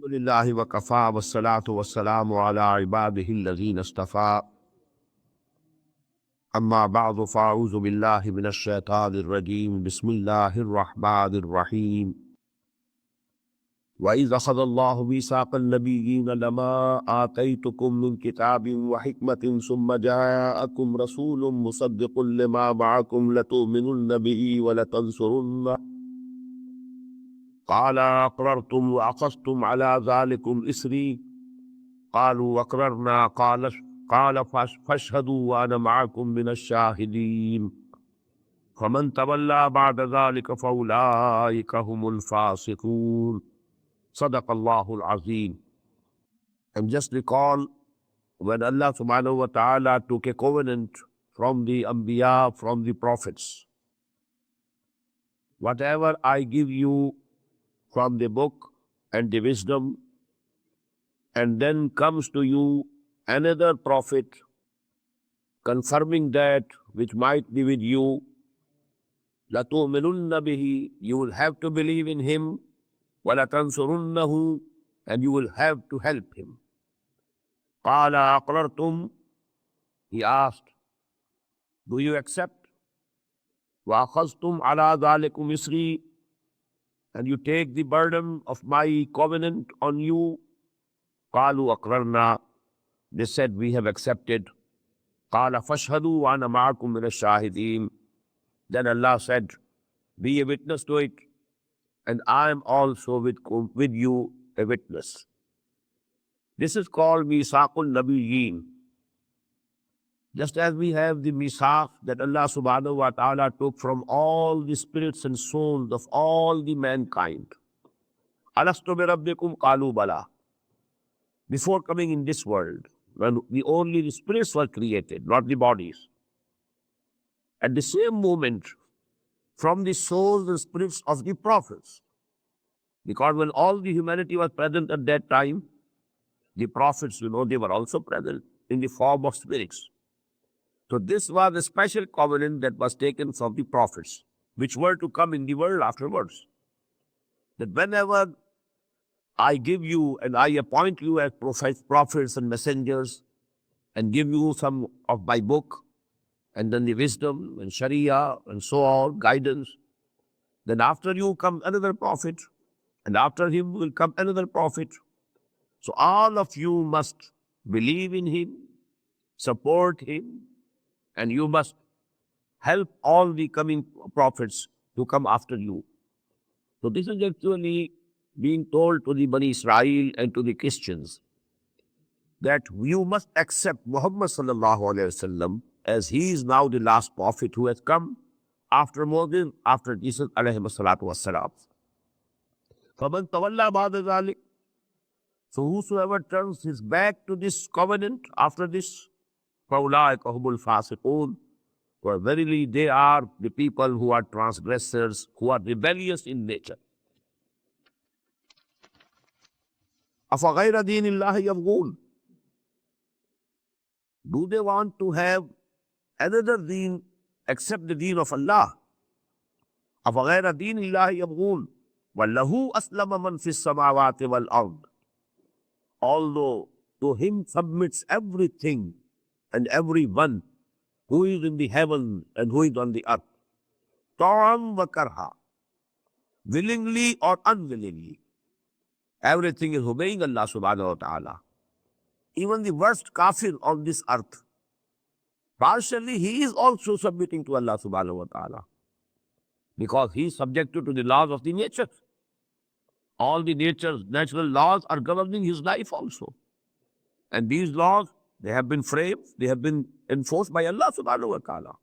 Alhamdulillahi wa kafa wa salatu wa salamu ala ibadihi alladhina istafa. Amma ba'du fa'auzu billahi minash shaitanir rajim. Bismillahir rahmanir rahim. Wa idh akhadha Allahu mithaqan nabiyyina lama ataytukum min kitabin wa hikmatin thumma ja'akum rasulun musaddiqun lima ma'akum latu'minunna bihi wa latansurunna. قال أقررتم وأخذتم على ذلكم إسري قالوا أقررنا قال فاشهدوا وأنا معكم من الشاهدين فمن تولى بعد ذلك فأولئك هم الفاسقون صدق الله العظيم. And just recall when Allah subhanahu wa ta'ala took a covenant from the Anbiya, from the prophets. Whatever I give you from the book and the wisdom, and then comes to you another prophet confirming that which might be with you, لَتُؤْمِنُنَّ بِهِ, you will have to believe in him, وَلَتَنْصُرُنَّهُ, and you will have to help him. قَالَ أَقْرَرْتُمْ, he asked, do you accept? وَأَخَذْتُمْ عَلَى ذَلِكُمْ إِسْرِي, and you take the burden of my covenant on you. قالوا أقررنا, they said, we have accepted. قال فاشهدوا وأنا معكم من الشاهدين. Then Allah said, be a witness to it, and I am also with you a witness. This is called Misaqul Nabiyyin. Just as we have the Misaq that Allah subhanahu wa ta'ala took from all the spirits and souls of all the mankind. Alastu bi rabbikum qalu bala. Before coming in this world, when only the spirits were created, not the bodies. At the same moment, from the souls and spirits of the prophets. Because when all the humanity was present at that time, the prophets, they were also present in the form of spirits. So this was a special covenant that was taken from the prophets, which were to come in the world afterwards. That whenever I give you and I appoint you as prophets and messengers, and give you some of my book, and then the wisdom and Sharia and so on, guidance, then after you come another prophet, and after him will come another prophet. So all of you must believe in him, support him, and you must help all the coming prophets to come after you. So this is actually being told to the Bani Israel and to the Christians that you must accept Muhammad sallallahu alaihi wasallam as he is now the last prophet who has come after Moses, after Jesus alayhi salatu wassalam. فَمَنْ تَوَلَّى بَعْدَ ذَلِكَ, so whosoever turns his back to this covenant after this, فَأُولَٰئِكَ هُمُ الْفَاسِقُونَ, for verily they are the people who are transgressors, who are rebellious in nature. أَفَغَيْرَ دِينِ اللَّهِ يَبْغُونَ, do they want to have another deen except the deen of Allah? أَفَغَيْرَ دِينِ اللَّهِ يَبْغُونَ وَلَّهُ أَسْلَمَ مَنْ فِي السَّمَاوَاتِ وَالْأَرْضِ, although to him submits everything and everyone who is in the heaven and who is on the earth, طَوْعًا وَكَرْهًا, willingly or unwillingly. Everything is obeying Allah subhanahu wa ta'ala. Even the worst kafir on this earth, partially he is also submitting to Allah subhanahu wa ta'ala, because he is subjected to the laws of the nature. All the natural laws are governing his life also. And these laws, they have been framed, they have been enforced by Allah subhanahu wa ta'ala.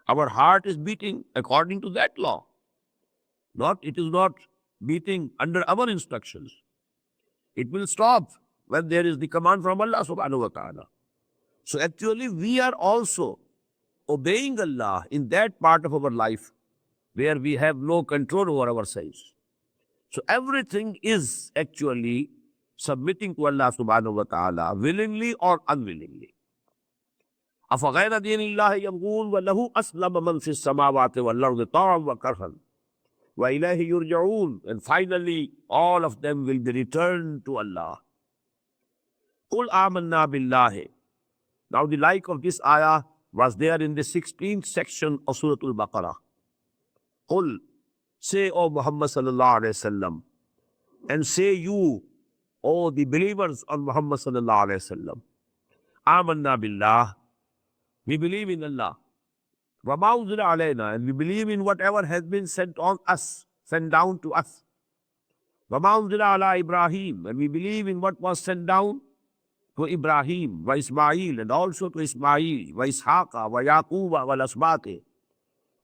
Our heart is beating according to that law. It is not beating under our instructions. It will stop when there is the command from Allah subhanahu wa ta'ala. So actually we are also obeying Allah in that part of our life where we have no control over ourselves. So everything is actually submitting to Allah subhanahu wa ta'ala, willingly or unwillingly. أَفَغَيْرَ دِينِ اللَّهِ يَبْغُونَ وَلَهُ أَسْلَمَ مَنْ فِي السَّمَاوَاتِ وَالْأَرْضِ طَوْعًا وَكَرْهًا وَإِلَيْهِ يُرْجَعُونَ. And finally, all of them will be returned to Allah. قُلْ آمَنَّا بِاللَّهِ. Now the like of this ayah was there in the 16th section of Surah Al-Baqarah. قُلْ, say, O Muhammad sallallahu alayhi wasallam, and say you, O the believers on Muhammad sallallahu alayhi wasallam, آمَنَّا بِاللَّهِ, we believe in Allah. وَمَا أُنزِلَ عَلَيْنَا, and we believe in whatever has been sent on us, sent down to us. وَمَا أُنزِلَ عَلَى Ibrahim, and we believe in what was sent down to Ibrahim, wa Ismail, and also to Ismail, wa Ishaqa, wa Yaquba, wa Lasbate,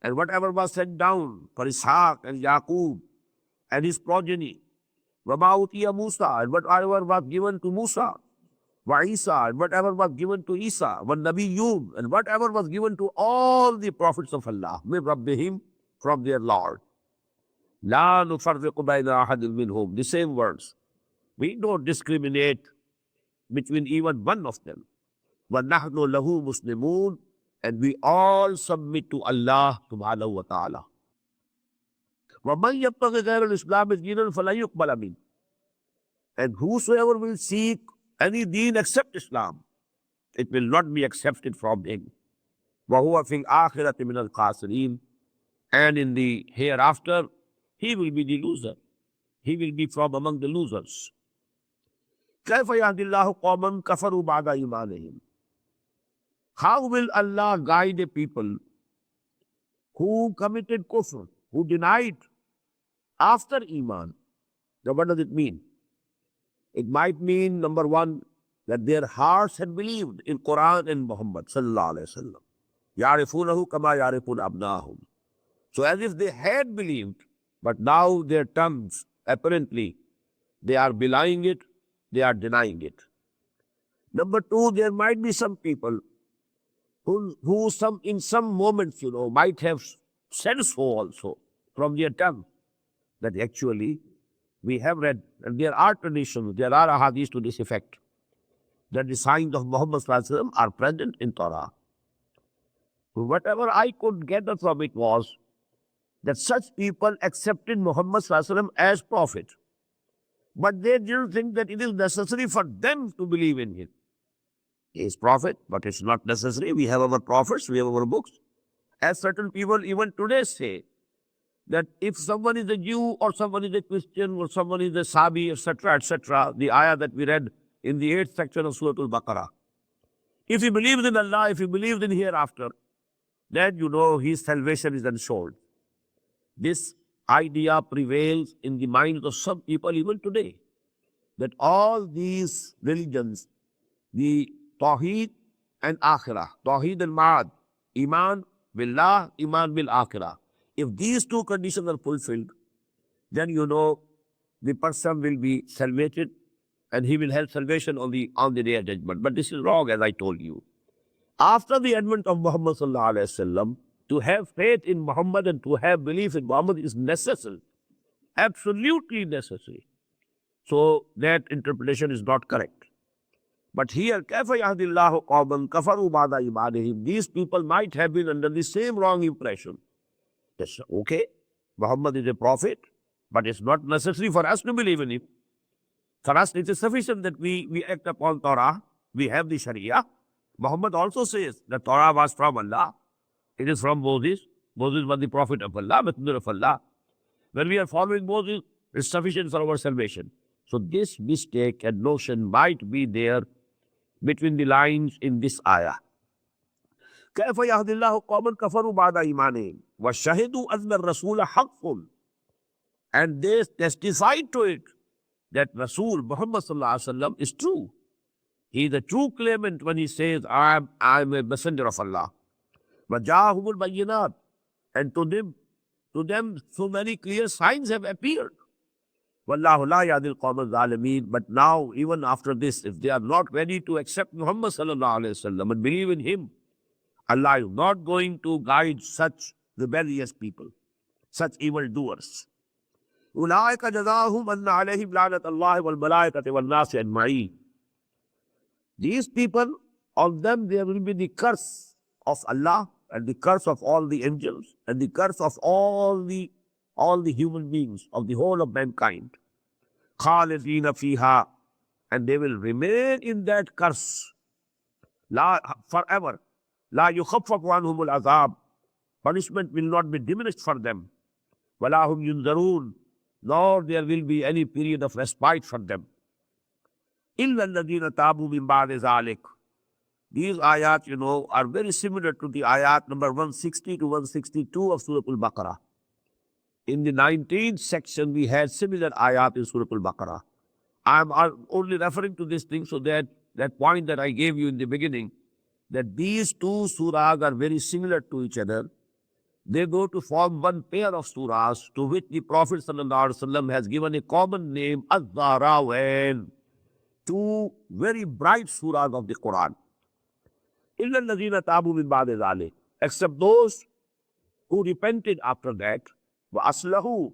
and whatever was sent down for Ishaq and Yaqub and his progeny. وَمَا أُوتِيَ Musa, and whatever was given to Musa. Wa Isa, and whatever was given to Isa. Wa Nabiyyun, and whatever was given to all the prophets of Allah, min Rabbihim, from their Lord. La nufarriqu bayna ahadin minhum, the same words. We don't discriminate between even one of them. Wa nahnu lahu muslimun, and we all submit to Allah subhanahu wa ta'ala. Wa man yabtaghi ghayra al-islam dinan falan yuqbala min. And whosoever will seek any deen except Islam, it will not be accepted from him. وَهُوَ فِي الْآخِرَةِ مِنَ الْخَاسِرِينَ. And in the hereafter, he will be the loser. He will be from among the losers. كَيْفَ يَهْدِي اللَّهُ قَوْمًا كَفَرُوا بَعْدَ إِيمَانِهِمْ. How will Allah guide a people who committed kufr, who denied after Iman? Now what does it mean? It might mean, number one, that their hearts had believed in Quran and Muhammad sallallahu alaihi wasallam. يَعْرِفُونَهُ كَمَا يَعْرِفُونَ أَبْنَاهُمْ. So as if they had believed, but now their tongues, apparently, they are belying it, they are denying it. Number two, there might be some people who in some moments, might have said so also from their tongue, that actually we have read, and there are traditions, there are ahadith to this effect, that the signs of Muhammad sallallahu alaihi wasallam are present in Torah. Whatever I could gather from it was that such people accepted Muhammad sallallahu alaihi wasallam as prophet, but they didn't think that it is necessary for them to believe in him. He is prophet, but it's not necessary. We have our prophets, we have our books. As certain people even today say, that if someone is a Jew or someone is a Christian or someone is a Sabi, etc., the ayah that we read in the 8th section of Surah Al-Baqarah, if he believes in Allah, if he believes in hereafter, then his salvation is ensured. This idea prevails in the minds of some people even today, that all these religions, the Tawheed and Akhirah, Tawheed and Ma'ad, Iman billah, Iman bil Akhirah, if these two conditions are fulfilled, then the person will be salvated and he will have salvation on the day of judgment. But this is wrong, as I told you. After the advent of Muhammad sallallahu alaihi wasallam, to have faith in Muhammad and to have belief in Muhammad is necessary, absolutely necessary. So that interpretation is not correct. But here, كَيْفَ يَهْدِي اللَّهُ قَوْمًا كَفَرُوا بَعْدَ إِيمَانِهِمْ. These people might have been under the same wrong impression. Yes, okay, Muhammad is a prophet, but it's not necessary for us to believe in him. For us, it is sufficient that we act upon Torah, we have the Sharia. Muhammad also says that Torah was from Allah. It is from Moses. Moses was the prophet of Allah, messenger of Allah. When we are following Moses, it's sufficient for our salvation. So this mistake and notion might be there between the lines in this ayah. كيف يهدي الله قوما كفروا بعد إيمانهم وشهدوا أن الرسول حق. And they testified to it that Rasul Muhammad sallallahu alaihi wasallam is true. He is a true claimant when he says, I am a messenger of Allah. وَجَاءَهُمُ الْبَيِّنَاتِ. And to them so many clear signs have appeared. Wallahu la yadil qawm al-zalimin. But now, even after this, if they are not ready to accept Muhammad sallallahu alayhi wasallam and believe in him, Allah is not going to guide such rebellious people, such evildoers. أولئك جزاهم أن عليهم لعنة الله والملائكة والناس أجمعين. These people, on them there will be the curse of Allah and the curse of all the angels and the curse of all the human beings of the whole of mankind. خالدين فيها, and they will remain in that curse forever. لا يخفف عنهم العذاب, punishment will not be diminished for them. ولا هم ينذرون, nor there will be any period of respite for them. إلا الذين تابوا من بعد ذلك. These ayat, are very similar to the ayat number 160 to 162 of Surah Al-Baqarah. In the 19th section, we had similar ayat in Surah Al-Baqarah. I'm only referring to this thing so that point that I gave you in the beginning, that these two surahs are very similar to each other. They go to form one pair of surahs to which the Prophet ﷺ has given a common name, Az-Zahrawain. Two very bright surahs of the Quran. إِلَّا الَّذِينَ تَابُوا مِن بَعْدِ ذَلِكَ, except those who repented after that, وَأَصْلَحُوا,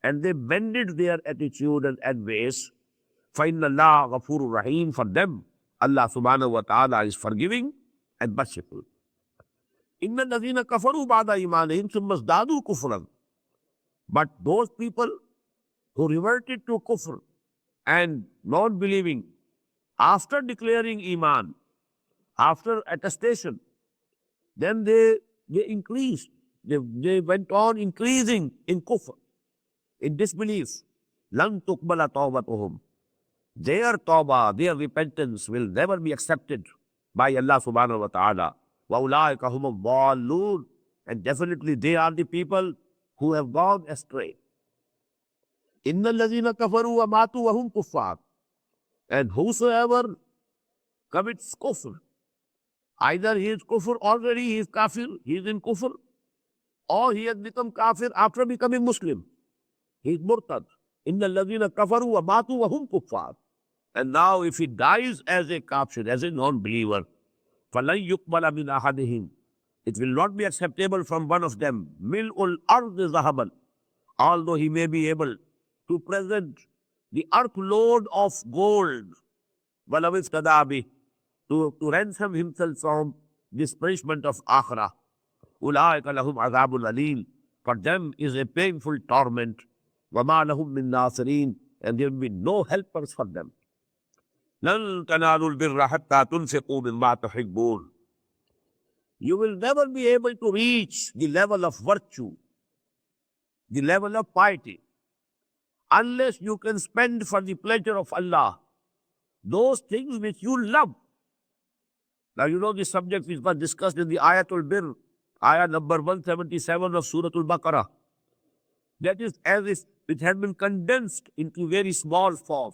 and they mended their attitude and ways. فَإِنَّ اللَّهَ غَفُورٌ رَحِيمٌ, for them, Allah subhanahu wa ta'ala is forgiving and merciful. إِنَّ الَّذِينَ كَفَرُوا بَعْدَ إِيمَانِهِمْ ثُمَّ ازْدَادُوا كُفْرًا. But those people who reverted to kufr and non-believing after declaring iman, after attestation, then they increased. They went on increasing in kufr, in disbelief. لَن تُقْبَلَ تَوْبَتُهُمْ. Their tawbah, their repentance will never be accepted by Allah subhanahu wa ta'ala. وَأُولَٰئِكَ هُمُ الضَّالُّونَ, and definitely they are the people who have gone astray. إِنَّ الَّذِينَ كَفَرُوا وَمَاتُوا وَهُمْ كُفَّارٌ. And whosoever commits kufr, either he is kufr already, he is kafir, he is in kufr, or he has become kafir after becoming Muslim. He is murtad. إِنَّ الَّذِينَ كَفَرُوا وَمَاتُوا وَهُمْ كُفَّارٌ. And now if he dies as a kafir, as a non-believer, فَلَنْ يُقْبَلَ مِنْ أَحَدِهِمْ, it will not be acceptable from one of them. مِلْءُ الْأَرْضِ ذَهَبًا, although he may be able to present the earth load of gold, وَلَوْ افْتَدَىٰ بِهِ, to ransom himself from this punishment of akhirah. أُولَٰئِكَ لَهُمْ عَذَابٌ أَلِيمٌ, for them is a painful torment. وَمَا لَهُمْ مِن نَاصِرِينَ, and there will be no helpers for them. لَن تَنَالُوا الْبِرَّ حَتَّىٰ تُنْفِقُوا مِمَّا تُحِبُّونَ. You will never be able to reach the level of virtue, the level of piety, unless you can spend for the pleasure of Allah those things which you love. Now you know this subject which was discussed in the Ayatul Bir, ayah number 177 of Surah Al-Baqarah. That is as if it had been condensed into very small form.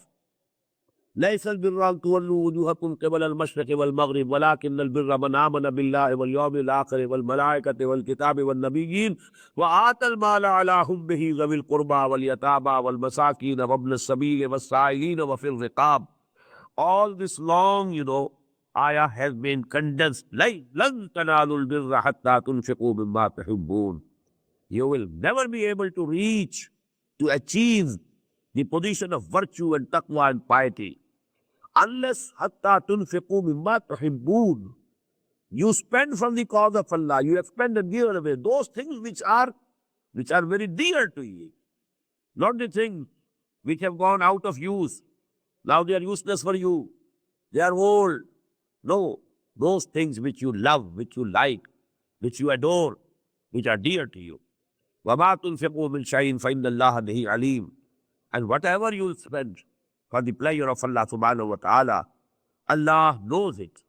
ليس البر أن تولوا وجوهكم قبل المشرق والمغرب ولكن البر من آمن بالله واليوم الآخر والملائكة والكتاب والنبيين وآتى المال على حبه ذوي القربى واليتامى والمساكين وابن السبيل والسائلين وفي الرقاب. All this long, ayah has been condensed. لن تنالوا البر حتى تنفقوا مما تحبون. You will never be able to reach, to achieve the position of virtue and taqwa and piety, unless hatta tunfiqu mimma tuhibbun. You spend from the cause of Allah. You expend and give away those things which are very dear to you, not the things which have gone out of use. Now they are useless for you. They are old. No, those things which you love, which you like, which you adore, which are dear to you. وَمَا تُنْفِقُوا مِنْ شَيْءٍ فَإِنَّ اللَّهَ بِهِ عَلِيمٌ. And whatever you spend for the pleasure of Allah subhanahu wa ta'ala, Allah knows it.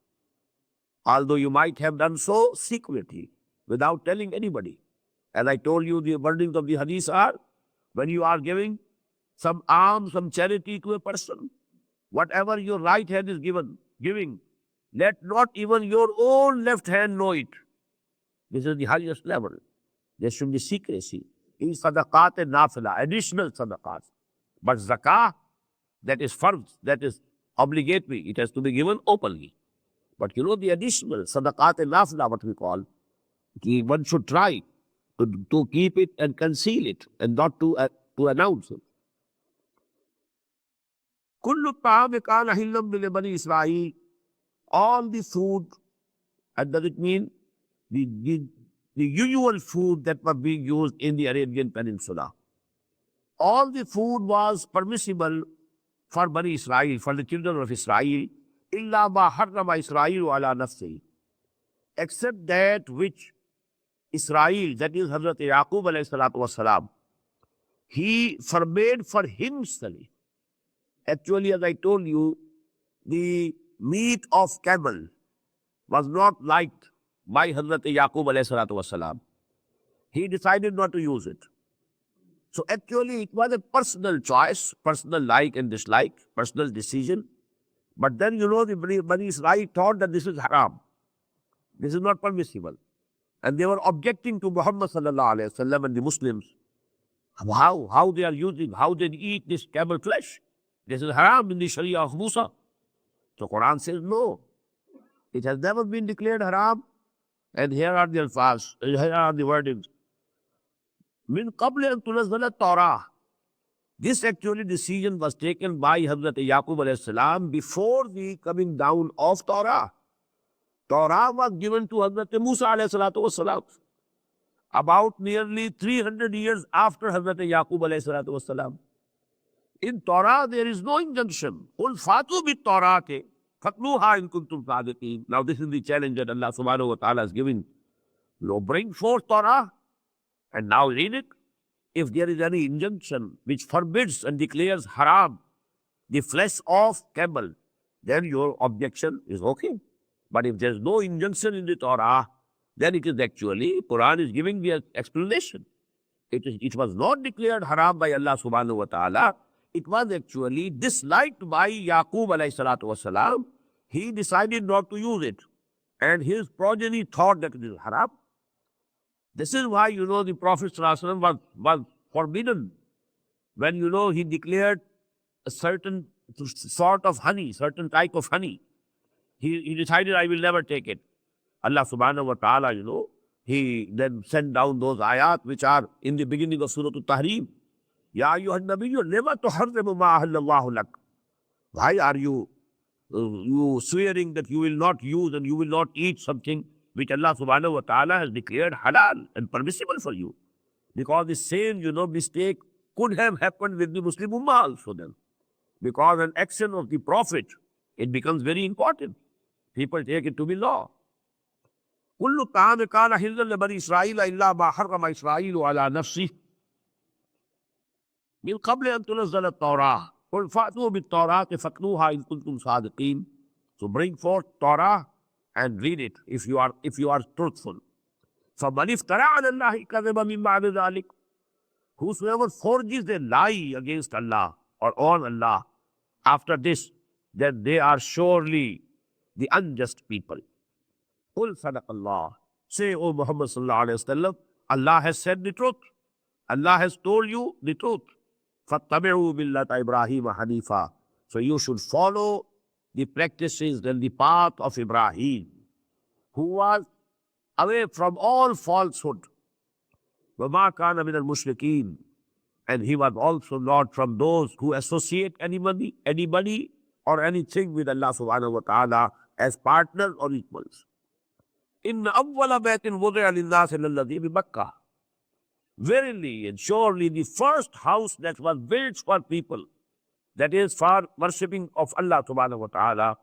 Although you might have done so secretly, without telling anybody. As I told you, the wordings of the hadith are, when you are giving some alms, some charity to a person, whatever your right hand is giving, let not even your own left hand know it. This is the highest level. There should be secrecy. In sadaqat and nafila, additional sadaqat. But zakah, that is fard, that is obligatory. It has to be given openly. But the additional sadaqat and nafla, what we call, one should try to keep it and conceal it and not to announce it. Kullu ta'am kana hillam li bani Israel. All the food, and does it mean the usual food that was being used in the Arabian Peninsula? All the food was permissible for Bani Israel, for the children of Israel, illa ma harrama Israel ala nafsi, except that which Israel, that is Hazrat Yaqub alayhi salatu wasalam, he forbade for himself. Actually, as I told you, the meat of camel was not liked by Hazrat Yaqub alayhi salatu wasalam. He decided not to use it. So actually, it was a personal choice, personal like and dislike, personal decision. But then, the Bani Israel thought that this is haram. This is not permissible. And they were objecting to Muhammad sallallahu alayhi wa sallam and the Muslims. How they are using, how they eat this camel flesh. This is haram in the Sharia of Musa. So Quran says no. It has never been declared haram. And here are the alfaz, here are the wordings. Min qabli an tunazzala Torah. This actually decision was taken by Hazrat Yaqub alayhi salam before the coming down of Torah. Torah was given to Hazrat Musa alayhi salatu wasalam about nearly 300 years after Hazrat Yaqub alayhi salatu wasalam. In Torah, there is no injunction. Qul fatu bit Torati fatluha in kuntum sadiqin. Now this is the challenge that Allah subhanahu wa ta'ala is giving. Bring forth Torah and now read it. If there is any injunction which forbids and declares haram the flesh of camel, then your objection is okay. But if there is no injunction in the Torah, then it is actually, Quran is giving the explanation. It was not declared haram by Allah subhanahu wa ta'ala. It was actually disliked by Yaqub alayhi salatu wasalam. He decided not to use it. And his progeny thought that it is haram. This is why, the Prophet ﷺ was forbidden when, he declared a certain sort of honey, certain type of honey. He decided, I will never take it. Allah subhanahu wa ta'ala, he then sent down those ayat which are in the beginning of Surah Al-Tahrim. Ya ayyuhan nabiyyu lima tuharrimu ma ahallallahu lak. Why are you swearing that you will not use and you will not eat something which Allah subhanahu wa ta'ala has declared halal and permissible for you? Because the same, mistake could have happened with the Muslim Ummah also then. Because an action of the Prophet, it becomes very important. People take it to be law. كل طعام كان حلا لبني إسرائيل إلا ما حرم إسرائيل على نفسه من قبل أن تنزل التوراة قل فأتوا بالتوراة فاتلوها إن كنتم صادقين. So bring forth Torah and read it if you are truthful. فمن افترى على الله كذبا من بعد ذلك. Whosoever forges a lie against Allah or on Allah after this, then they are surely the unjust people. Qul sadaq Allah. Say, O Muhammad sallallahu alayhi wa sallam, Allah has said the truth. Allah has told you the truth. فَاتَّبِعُوا مِلَّةَ إِبْرَاهِيمَ حَنِيفًا. So you should follow the practices and the path of Ibrahim, who was away from all falsehood. وَمَا كَانَ مِنَ الْمُشْرِكِينَ. And he was also not from those who associate anybody or anything with Allah subhanahu wa ta'ala as partners or equals. إِنَّ أَوَّلَ بَيْتٍ وُضِعَ لِلنَّاسِ لَلَّذِي بِبَكَّةِ. Verily and surely the first house that was built for people, that is for worshipping of Allah subhanahu wa ta'ala,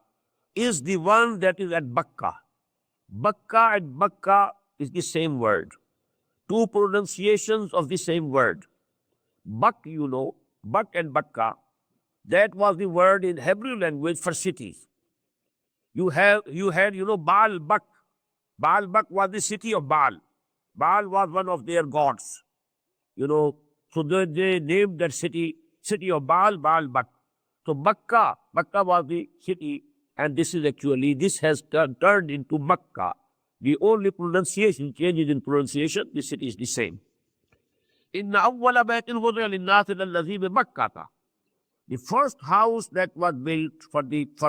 is the one that is at Bakka. Bakka and Bakka is the same word. Two pronunciations of the same word. Bak, Bak and Bakka, that was the word in Hebrew language for cities. You had, Baal Bak. Baal Bak was the city of Baal. Baal was one of their gods. So they named that city of Baal, Baal Bak. So Bakka was the city, and this has turned into Makkah. The only pronunciation, changes in pronunciation, the city is the same. Inna awwala baytin wudi'a lin-nasi lalladhi bi Makkah. The first house that was built for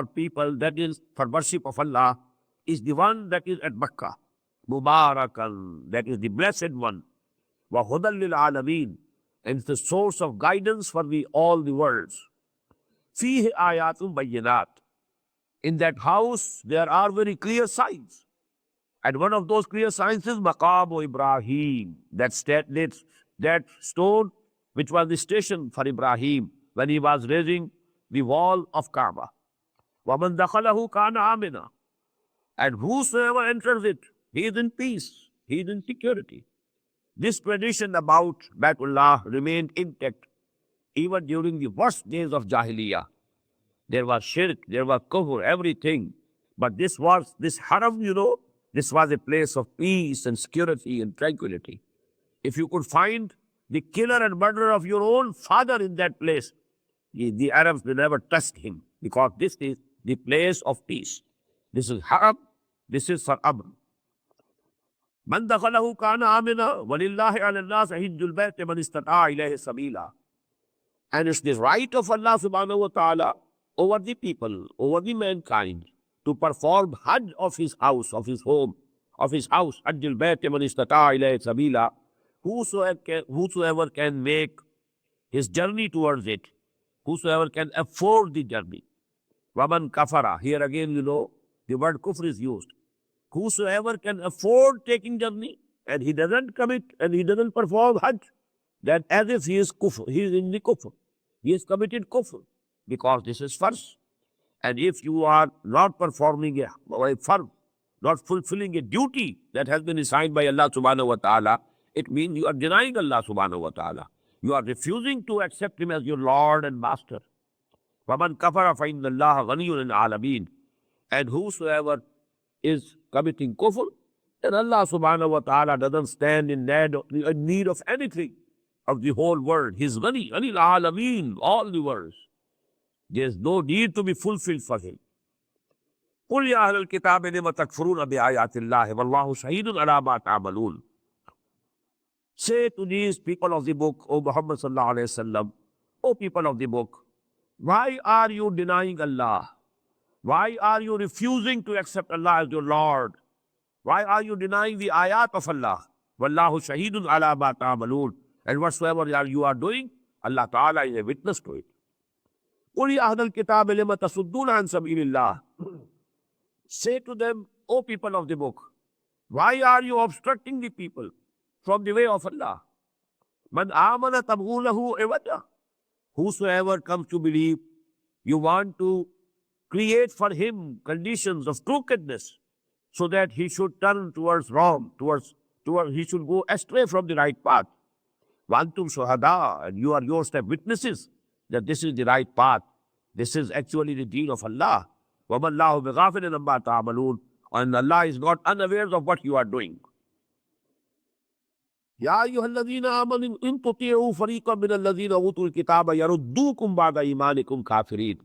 people, that is for worship of Allah, is the one that is at Makkah. Mubarakan, that is the blessed one. Wa hudan lil alameen, and it's the source of guidance for all the worlds. Fihi ayatun bayyinat. In that house, there are very clear signs. And one of those clear signs is Maqam Ibrahim, that stone which was the station for Ibrahim when he was raising the wall of Kaaba. وَمَنْ دَخَلَهُ كَانَ آمِنًا. And whosoever enters it, he is in peace, he is in security. This tradition about Baitullah remained intact even during the worst days of Jahiliyyah. There was shirk, there was kufr, everything. But this haram, this was a place of peace and security and tranquility. If you could find the killer and murderer of your own father in that place, the Arabs will never trust him, because this is the place of peace. This is haram, this is for amr. Man dakhalahu kana amina, walillahi ala nas hijjul bayt man istata'a ilayhi sabila. And it's the right of Allah subhanahu wa ta'ala over the people, over the mankind, to perform Hajj of his house, of his home, of his house. Hajjul bayt man istata'a ilayhi sabila. Whosoever can make his journey towards it, whosoever can afford the journey. Waman kafara, here again, the word kufr is used. Whosoever can afford taking journey and he doesn't commit and he doesn't perform Hajj, then as if he is kufr, he is in the kufr. He has committed kufr, because this is first. And if you are not performing a farz, not fulfilling a duty that has been assigned by Allah subhanahu wa ta'ala, it means you are denying Allah subhanahu wa ta'ala. You are refusing to accept him as your Lord and Master. وَمَنْ كَفَرَ فَإِنَّ اللَّهَ غَنِيٌّ الْعَالَمِينَ. And whosoever is committing kufr, then Allah subhanahu wa ta'ala doesn't stand in need of anything of the whole world. He's ghani, anil alameen, all the worlds. There's no need to be fulfilled for him. قُلْ يَا أَهْلَ الْكِتَابِ لِمَ تَكْفُرُونَ بِآيَاتِ اللَّهِ وَاللَّهُ شَهِيدٌ عَلَى مَا تَعْمَلُونَ. Say to these people of the book, O Muhammad sallallahu alayhi wa sallam, O people of the book, why are you denying Allah? Why are you refusing to accept Allah as your Lord? Why are you denying the ayat of Allah? Wallahu shahidun ala ma ta'malun. And whatsoever you are doing, Allah Ta'ala is a witness to it. قُلْ يَا أَهْلَ الْكِتَابِ لِمَ تَصُدُّونَ عَنْ سَبِيلِ اللَّهِ. Say to them, O people of the book, why are you obstructing the people from the way of Allah? Man amana tabghunahu iwada. Whosoever comes to believe, you want to create for him conditions of crookedness so that he should turn towards wrong, towards he should go astray from the right path. Wantum shuhada, and you are yourself witnesses that this is the right path. This is actually the deen of Allah. وَمَا اللَّهُ بِغَافِلٍ عَمَّا تَعْمَلُونَ. And Allah is not unaware of what you are doing. يَا أَيُّهَا الَّذِينَ آمَنُوا إِن تُطِيعُوا فَرِيقًا مِنَ الَّذِينَ أُوتُوا الْكِتَابَ يَرُدُّوكُمْ بَعْدَ إِيمَانِكُمْ كَافِرِينَ.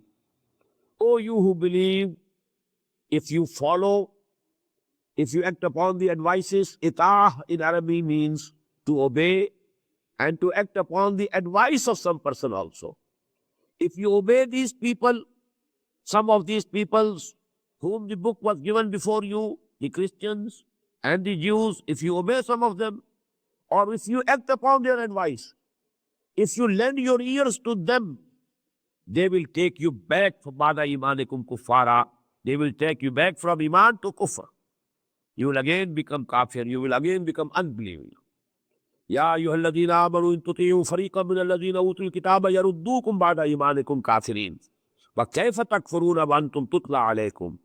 O you who believe, if you act upon the advices, ita'ah in Arabic means to obey and to act upon the advice of some person also. If you obey these people, some of these peoples whom the book was given before you, the Christians and the Jews, if you obey some of them, or if you act upon their advice, if you lend your ears to them, they will take you back from ba'da imanikum kuffara. They will take you back from iman to kufr. You will again become kafir. You will again become unbelieving. Ya ayyuhalladhina amanu in tuti'u fariqan min alladhina utul kitaba yaruddukum ba'da imanikum kafirin. Wa kayfa takfuruna wa antum tutla alaykum.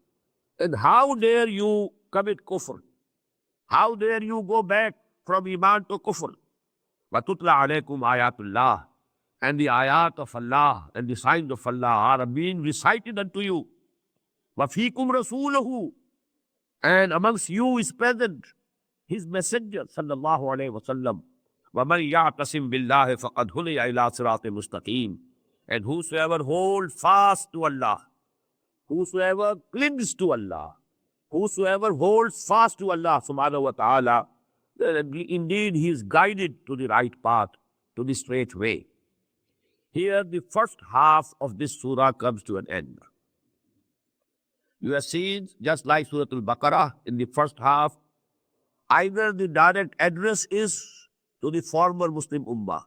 And how dare you commit kufr? How dare you go back from iman to kufr? Wa tutla alaykum ayatullah. And the ayat of Allah and the signs of Allah are being recited unto you. وَفِيكُمْ رَسُولُهُ. And amongst you is present his messenger, sallallahu alayhi wa sallam. وَمَنْ يَعْتَصِمْ بِاللَّهِ فَقَدْ هُدِيَ إِلَىٰ صِرَاطٍ مُسْتَقِيمٍ. And whosoever holds fast to Allah, whosoever clings to Allah, whosoever holds fast to Allah subhanahu wa ta'ala, indeed he is guided to the right path, to the straight way. Here, the first half of this surah comes to an end. You have seen, just like Surah Al-Baqarah, in the first half, either the direct address is to the former Muslim Ummah.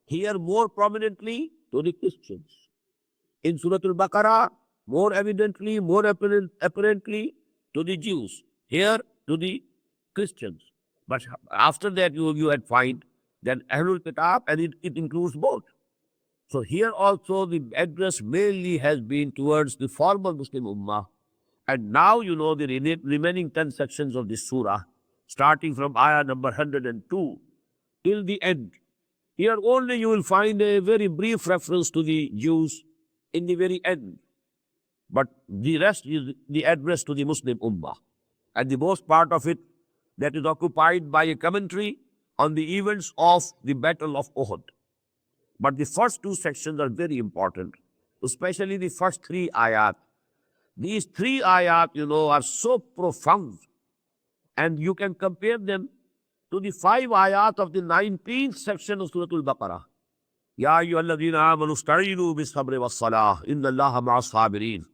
Here, more prominently, to the Christians. In Surah Al-Baqarah, more evidently, more apparently, to the Jews. Here, to the Christians. But after that, you had find that Ahlul Kitab, and it includes both. So here also the address mainly has been towards the former Muslim Ummah. And now you know the remaining 10 sections of this surah, starting from ayah number 102 till the end. Here only you will find a very brief reference to the Jews in the very end. But the rest is the address to the Muslim Ummah. And the most part of it that is occupied by a commentary on the events of the Battle of Uhud. But the first two sections are very important, especially the first three ayat. These three ayat, are so profound, and you can compare them to the 5 ayat of the 19th section of Surah Al-Baqarah. Ya ayyuhalladhina amanu ista'inu bis-sabri was-salah, inna Allaha ma'as-sabirin.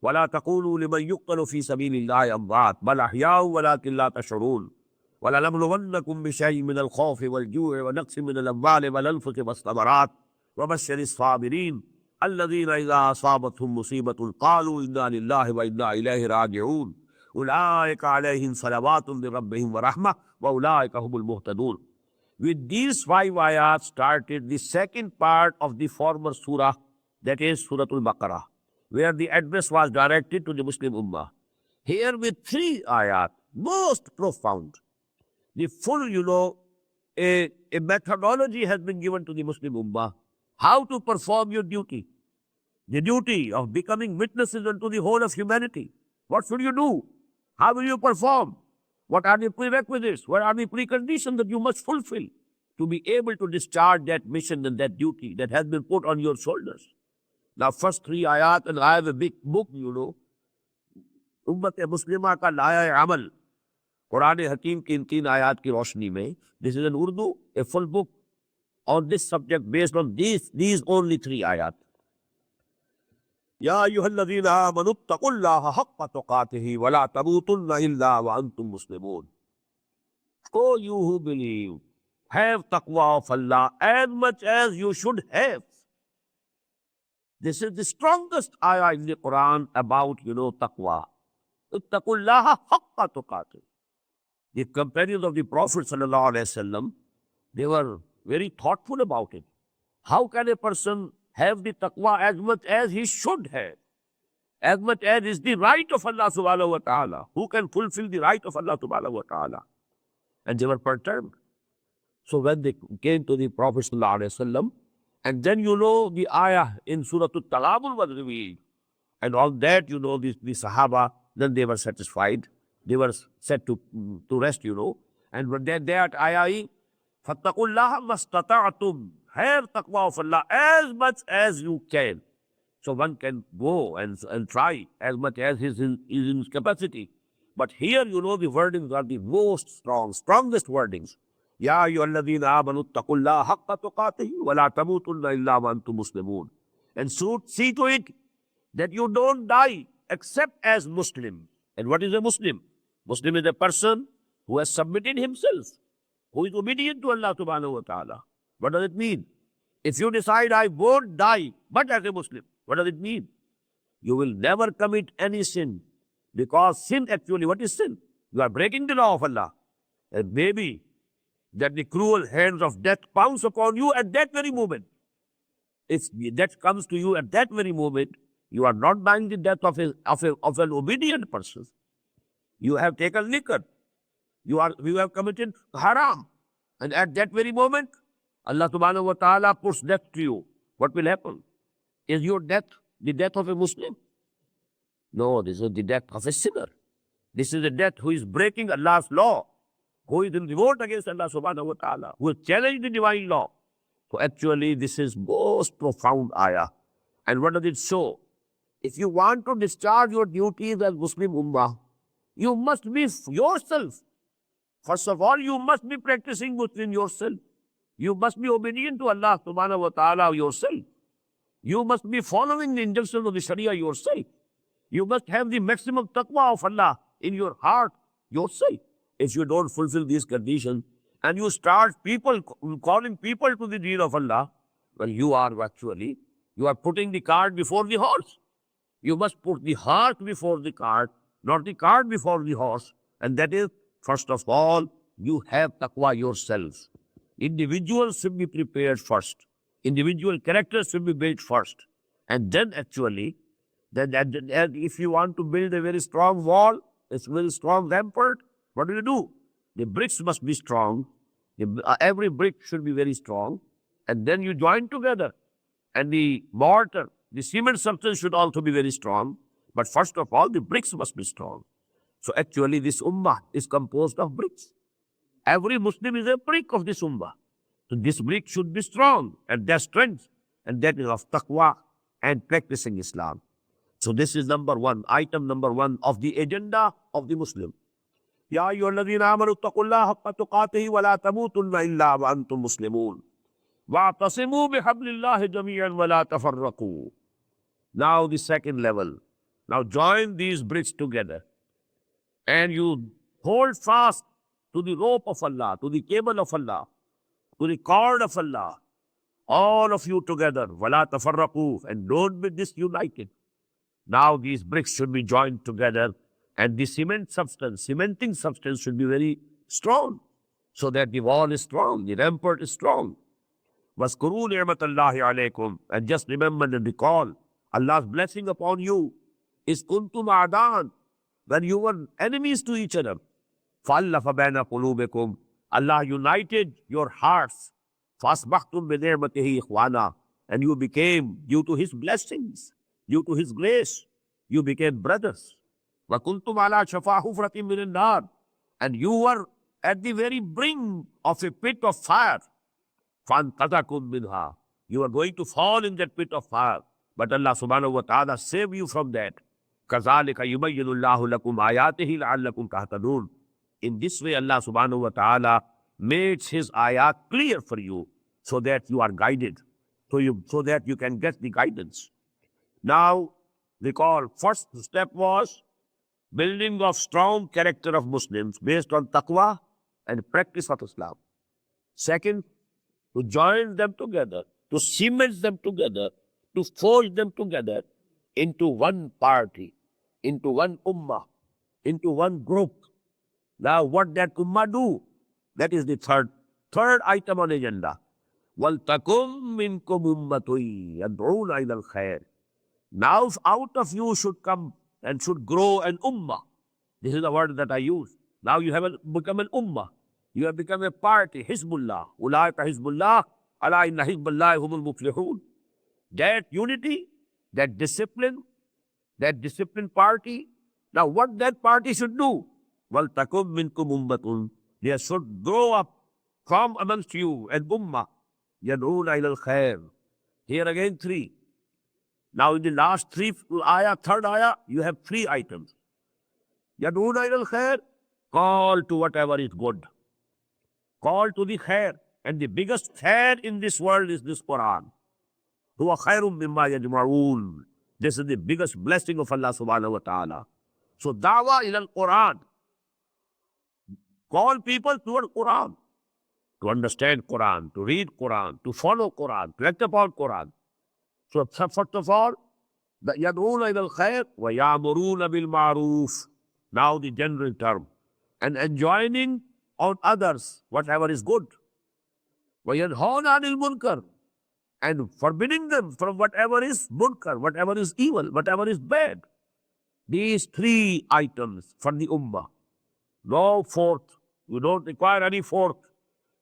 ولا تقولوا لمن يقتل في سبيل الله أموات بل أحياء ولكن لا تشعرون ولنبلونكم بشيء من الخوف والجوع ونقص من الأموال والأنفس والثمرات وبشر الصابرين الذين إذا أصابتهم مصيبة قالوا إنا لله وإنا إليه راجعون أولئك عليهم صلوات من ربهم ورحمة وأولئك هم المهتدون. With these 5 ayats started the second part of the former surah, that is Surah Al-Baqarah, where the address was directed to the Muslim Ummah. Here with 3 ayat, most profound. The full, a methodology has been given to the Muslim Ummah. How to perform your duty. The duty of becoming witnesses unto the whole of humanity. What should you do? How will you perform? What are the prerequisites? What are the preconditions that you must fulfill to be able to discharge that mission and that duty that has been put on your shoulders? Now, first 3 ayat, and I have a big book, Ummat-e-Muslimah ka Laya-e-Amal, Quran-e-Hakim ki in 3 ayat ki roshni mein. This is in Urdu, a full book on this subject based on these only 3 ayat. Ya ayyuhalladhina amanu ittaqullaha haqqa tuqatihi wa la tamutunna illa wa antum muslimun. O you who believe, have taqwa of Allah as much as you should have. This is the strongest ayah in the Quran about, taqwa. Ittaqullaha haqqa tuqatihi. The companions of the Prophet ﷺ, they were very thoughtful about it. How can a person have the taqwa as much as he should have? As much as is the right of Allah subhanahu wa ta'ala. Who can fulfill the right of Allah subhanahu wa ta'ala? And they were perturbed. So when they came to the Prophet ﷺ, and then the ayah in Surah Al-Taghabun was revealed. And all that, the Sahaba, then they were satisfied. They were set to rest, And when that ayah, فَاتَّقُوا اللَّهَ مَسْتَطَعْتُمْ, have taqwa of Allah as much as you can. So one can go and try as much as is in his capacity. But here, the wordings are the most strongest wordings. Ya ayyuhalladhina amanu ittaqullaha haqqa tuqatihi wa la tamutunna illa wa antum muslimun. And so see to it that you don't die except as Muslim. And what is a Muslim? Muslim is a person who has submitted himself, who is obedient to Allah subhanahu wa ta'ala. What does it mean? If you decide I won't die, but as a Muslim, what does it mean? You will never commit any sin. Because sin actually, what is sin? You are breaking the law of Allah. And maybe that the cruel hands of death pounce upon you at that very moment. If death comes to you at that very moment, you are not dying the death of an obedient person. You have taken liquor. You have committed haram. And at that very moment, Allah subhanahu wa ta'ala puts death to you. What will happen? Is your death the death of a Muslim? No, this is the death of a sinner. This is the death who is breaking Allah's law, who is in revolt against Allah subhanahu wa ta'ala, who has challenged the divine law. So actually, this is most profound ayah. And what does it show? If you want to discharge your duties as Muslim Ummah, you must be yourself. First of all, you must be practicing Muslim yourself. You must be obedient to Allah subhanahu wa ta'ala yourself. You must be following the injunctions of the Sharia yourself. You must have the maximum taqwa of Allah in your heart yourself. If you don't fulfill these conditions and you start calling people to the deen of Allah, well, you are putting the cart before the horse. You must put the heart before the cart, not the cart before the horse. And that is, first of all, you have taqwa yourself. Individuals should be prepared first. Individual characters should be built first. And then actually, then if you want to build a very strong wall, a very strong rampart, what do? The bricks must be strong. Every brick should be very strong. And then you join together. And the mortar, the cement substance should also be very strong. But first of all, the bricks must be strong. So actually, this ummah is composed of bricks. Every Muslim is a brick of this ummah. So this brick should be strong, and their strength, and that is of taqwa and practicing Islam. So this is number one, item number one of the agenda of the Muslim. Ya ayyuhalladhina amanu ittaqullaha haqqa tuqatihi wa la tamutunna illa wa antum muslimun. Wa'tasimu bihablillahi jami'an wa la tafarraqu. Now the second level. Now join these bricks together. And you hold fast to the rope of Allah, to the cable of Allah, to the cord of Allah. All of you together. Wala tafarraqu. And don't be disunited. Now these bricks should be joined together. And the cementing substance should be very strong. So that the wall is strong, the rampart is strong. Waskuru ni'matallahi alaykum. And just remember and recall Allah's blessing upon you is kuntum a'dan, when you were enemies to each other. فَأَلَّفَ بَيْنَ قُلُوبِكُمْ. Allah united your hearts. فَأَصْبَحْتُمْ بِنِعْمَتِهِ إِخْوَانًا. And you became, due to His blessings, due to His grace, you became brothers. وَكُنْتُمْ عَلَى شَفَا حُفْرَةٍ مِّنَ النَّارِ. And you were at the very brink of a pit of fire. فَأَنْقَذَكُمْ مِنْهَا. You are going to fall in that pit of fire. But Allah subhanahu wa ta'ala saved you from that. كَذَلِكَ يُبَيِّنُ اللَّهُ لَكُمْ آيَاتِهِ لَعَلَّكُمْ تَهْتَدُونَ. In this way, Allah subhanahu wa ta'ala makes His ayat clear for you so that you are guided, so that you can get the guidance. Now, recall, first step was building of strong character of Muslims based on taqwa and practice of Islam. Second, to join them together, to cement them together, to forge them together into one party, into one ummah, into one group. Now, what that ummah do? That is the third item on agenda. وَلْتَكُمْ مِنْكُمْ أُمَّةٌ يَدْعُونَ إِلَى الْخَيْرِ. Now, out of you should come and should grow an ummah. This is the word that I use. Now you have become an ummah. You have become a party, Hizbullah. Ulaika Hizbullah, ala inna Hizbullahi humul muflihun. That unity, that discipline party. Now what that party should do? وَلْتَكُمْ مِنْكُمْ أُمَّةٌ. There should grow up from amongst you an ummah. يَدْعُونَ إِلَى الْخَيْرِ. Here again three. Now in the last third ayah, you have three items. يَدْعُونَ إِلَى الْخَيْرِ. Call to whatever is good. Call to the khair. And the biggest khair in this world is this Quran. هُوَ خَيْرٌ مِمَّا يَجْمَعُونَ. This is the biggest blessing of Allah subhanahu wa ta'ala. So da'wah ila al-Quran. Call people toward Quran. To understand Quran, to read Quran, to follow Quran, to act upon Quran. So first of all, يَدْعُونَ إِلَى الْخَيْرِ وَيَعْمُرُونَ بِالْمَعْرُوفِ. Now the general term. And enjoining on others whatever is good. وَيَنْهَوْنَ عَنِ الْمُنْكَرِ. And forbidding them from whatever is munkar, whatever is evil, whatever is bad. These three items for the ummah. No fourth. You don't require any fourth.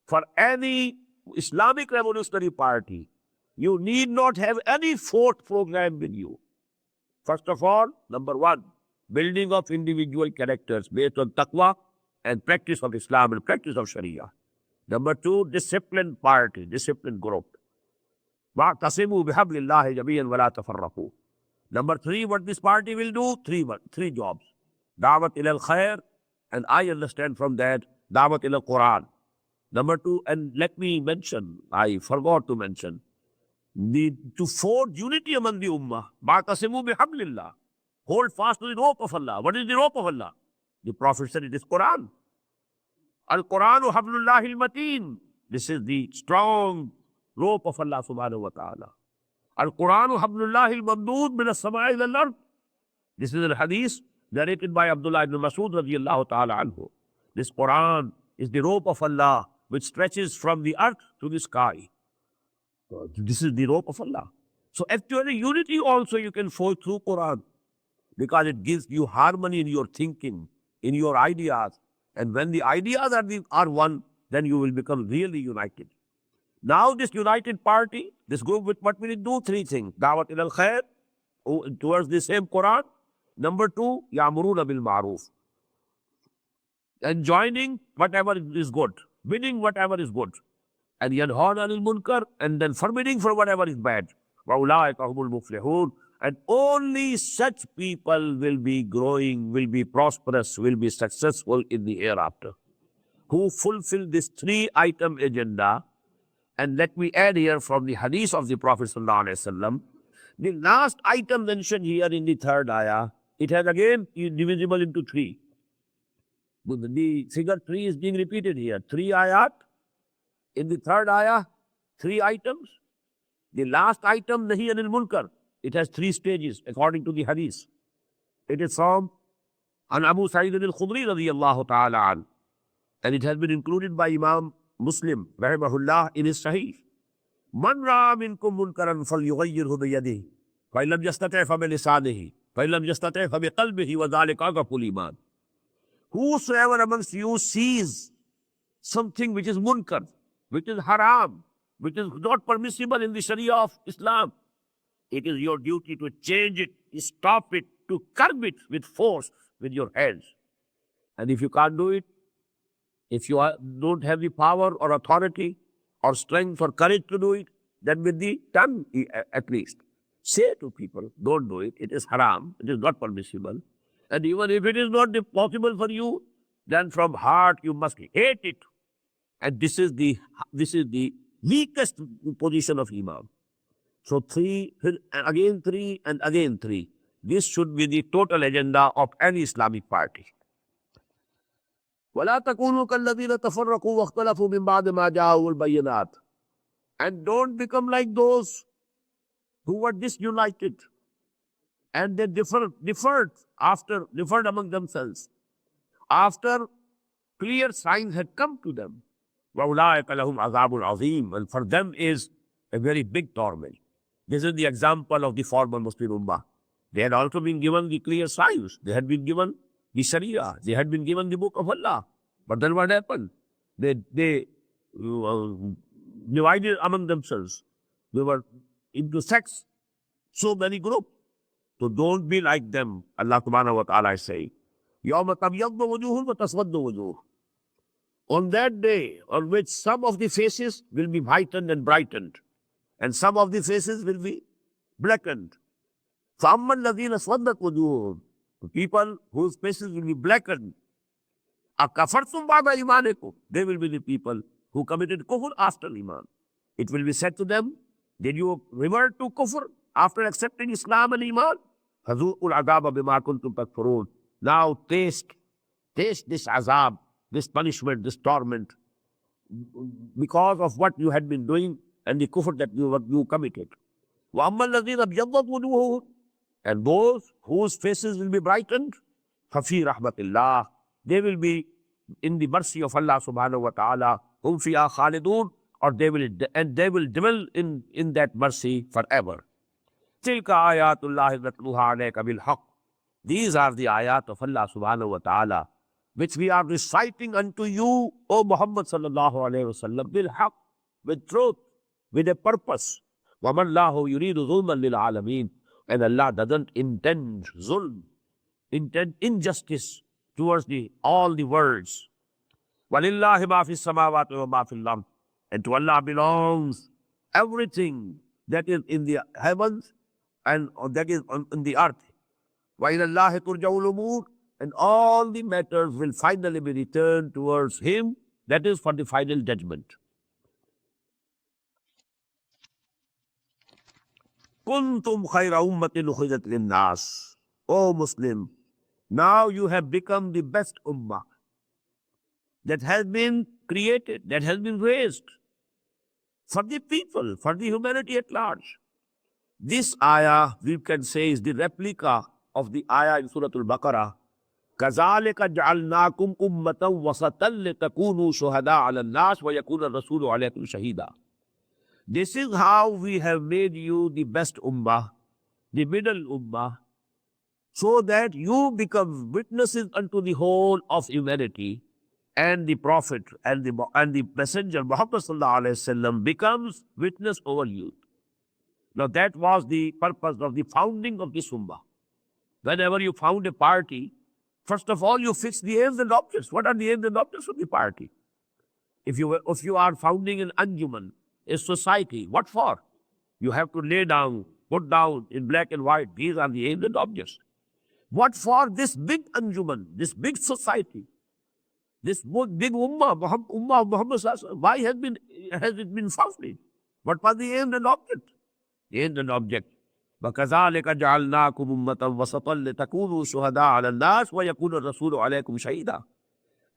For any Islamic revolutionary party, you need not have any fourth program with you. First of all, number one, building of individual characters based on taqwa and practice of Islam and practice of Sharia. Number two, disciplined party, disciplined group. وَاعْتَصِمُوا بِحَبْلِ اللَّهِ جَمِيعًا وَلَا تَفَرَّقُوا. Number three, what this party will do? Three jobs. Da'wat ila al-khair, and I understand from that, Da'wat ila al-Quran. Number two, and let me mention, I forgot to mention, to forge unity among the ummah. Ba'tasimu bihablillah. Hold fast to the rope of Allah. What is the rope of Allah? The Prophet said it is Quran. Al-Quranu hablullahi al-mateen. This is the strong rope of Allah subhanahu wa ta'ala. Al-Quranu hablullahi al-mamdood min as-sama'i ila al-ard. This is a hadith narrated by Abdullah ibn Mas'ud radiyallahu ta'ala anhu. This Quran is the rope of Allah which stretches from the earth to the sky. This is the rope of Allah. So actually unity also you can forge through Quran because it gives you harmony in your thinking, in your ideas. And when the ideas are one, then you will become really united. Now this united party, this group, with what will it do? Three things. Dawat ilal khair, towards the same Quran. Number two, ya'muruna bil ma'roof. Enjoining whatever is good, winning whatever is good. And yanhawna anil munkar, and then forbidding for whatever is bad. Wa ulaika humul muflihun. And only such people will be growing, will be prosperous, will be successful in the hereafter. Who fulfill this 3-item agenda. And let me add here from the hadith of the Prophet ﷺ, the last item mentioned here in the third ayah, it has again divisible into 3. The figure 3 is being repeated here. 3 ayat. In the third ayah, 3 items. The last item, Nahi anil munkar. It has 3 stages according to the hadith. It is from an Abu Sa'id al-Khudri radiyallahu ta'ala an. And it has been included by Imam Muslim, rahimahullah, in his Sahih. Man ra'a minkum munkaran falyughayyirhu biyadihi. Fa illam yastati' fa bilisanihi. Fa illam yastati' fa biqalbihi wa dhalika adhaful iman. Whosoever amongst you sees something which is munkar, which is haram, which is not permissible in the Sharia of Islam, it is your duty to change it, to stop it, to curb it with force with your hands. And if you can't do it, if you don't have the power or authority or strength or courage to do it, then with the tongue at least, say to people, don't do it, it is haram, it is not permissible. And even if it is not possible for you, then from heart you must hate it. And this is the weakest position of Imam. So 3, again 3, and again 3. This should be the total agenda of any Islamic party. وَلَا تَكُونُوا كَالَّذِينَ تَفَرَّقُوا وَاخْتَلَفُوا مِنْ بَعْدِ مَا جَاءَهُمُ الْبَيِّنَاتُ. And don't become like those who were disunited and they differed among themselves after clear signs had come to them. وَأُولَٰئِكَ لَهُمْ عَذَابٌ عَظِيمٌ. And for them is a very big torment. This is the example of the former Muslim Ummah. They had also been given the clear signs. They had been given the Sharia. They had been given the book of Allah. But then what happened? They divided among themselves. They were into sects, so many groups. So don't be like them. Allah subhanahu wa ta'ala is saying, يَوْمَ تَبْيَضُّ وُجُوهٌ وَتَسْوَدُّ وُجُوهٌ. On that day, on which some of the faces will be whitened and brightened, and some of the faces will be blackened. فَأَمَّا الَّذِينَ اسْوَدَّتْ وُجُوهُهُمْ, the people whose faces will be blackened, أَكَفَرْتُمْ بَعْدَ إِيمَانِكُمْ, they will be the people who committed kufr after iman. It will be said to them, did you revert to kufr after accepting Islam and iman? فَذُوقُوا الْعَذَابَ بِمَا كُنْتُمْ تَكْفُرُونَ. Now taste this azab, this punishment, this torment, because of what you had been doing and the kufr that you committed. وَأَمَّا الَّذِينَ ابْيَضَّتْ وُجُوهُهُمْ, and those whose faces will be brightened, فَفِي رَحْمَةِ اللَّهِ, they will be in the mercy of Allah subhanahu wa ta'ala. هُمْ فِيهَا خَالِدُونَ, or they will dwell in that mercy forever. تِلْكَ آيَاتُ اللَّهِ نَتْلُوهَا عَلَيْكَ بِالْحَقِّ. These are the ayat of Allah subhanahu wa ta'ala, which we are reciting unto you, O Muhammad sallallahu alayhi wa sallam, bil-haq, with truth, with a purpose. وَمَا اللَّهُ يُرِيدُ ظُلْمًا لِلْعَالَمِينَ. And Allah doesn't intend zulm, intend injustice towards all the worlds. وَلِلَّهِ مَا فِي السَّمَاوَاتِ وَمَا فِي الْأَرْضِ. And to Allah belongs everything that is in the heavens and that is in the earth. وَإِلَى اللَّهِ تُرْجَعُ الْأُمُورُ. And all the matters will finally be returned towards Him. That is for the final judgment. Kuntum khayra ummatin ukhrijat linnas. O Muslim, now you have become the best ummah that has been created, that has been raised for the people, for the humanity at large. This ayah, we can say, is the replica of the ayah in Surah Al-Baqarah. كَذَلِكَ جَعَلْنَاكُمْ أُمَّةً وَسَطًا لِتَكُونُوا شُهَدَاءَ عَلَى النَّاسِ وَيَكُونَ الرَّسُولُ عَلَيْكُمْ شَهِيدًا. This is how we have made you the best ummah, the middle ummah, so that you become witnesses unto the whole of humanity, and the Prophet and the Messenger Muhammad sallallahu alaihi wasallam becomes witness over you. Now that was the purpose of the founding of this ummah. Whenever you found a party, first of all you fix the aims and objects. What are the aims and objects of the party? If you are founding an anjuman, a society, what for? You have to lay down, put down in black and white. These are the aims and objects. What for this big anjuman, this big society, this big ummah, ummah of Muhammad sallallahu alaihi wasallam? Why has it been founded? What was the aim and object? The aim and object. وَكَذَلِكَ جَعَلْنَاكُمْ أُمَّةً وَسَطًا لِتَكُونُوا شُهَدَاءَ عَلَى النَّاسِ وَيَكُونَ الرَّسُولُ عَلَيْكُمْ شَهِيدًا.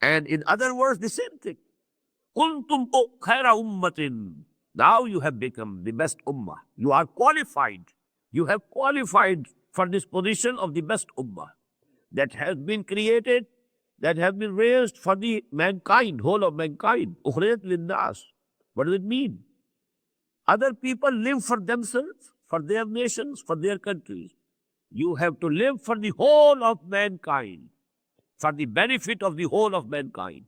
And in other words, the same thing. كُنْتُمْ خَيْرَ أُمَّةٍ. Now you have become the best ummah. You are qualified. You have qualified for this position of the best ummah that has been created, that have been raised for the mankind, whole of mankind. أُخْرِجَتْ لِلنَّاسِ. What does it mean? Other people live for themselves, for their nations, for their countries. You have to live for the whole of mankind, for the benefit of the whole of mankind,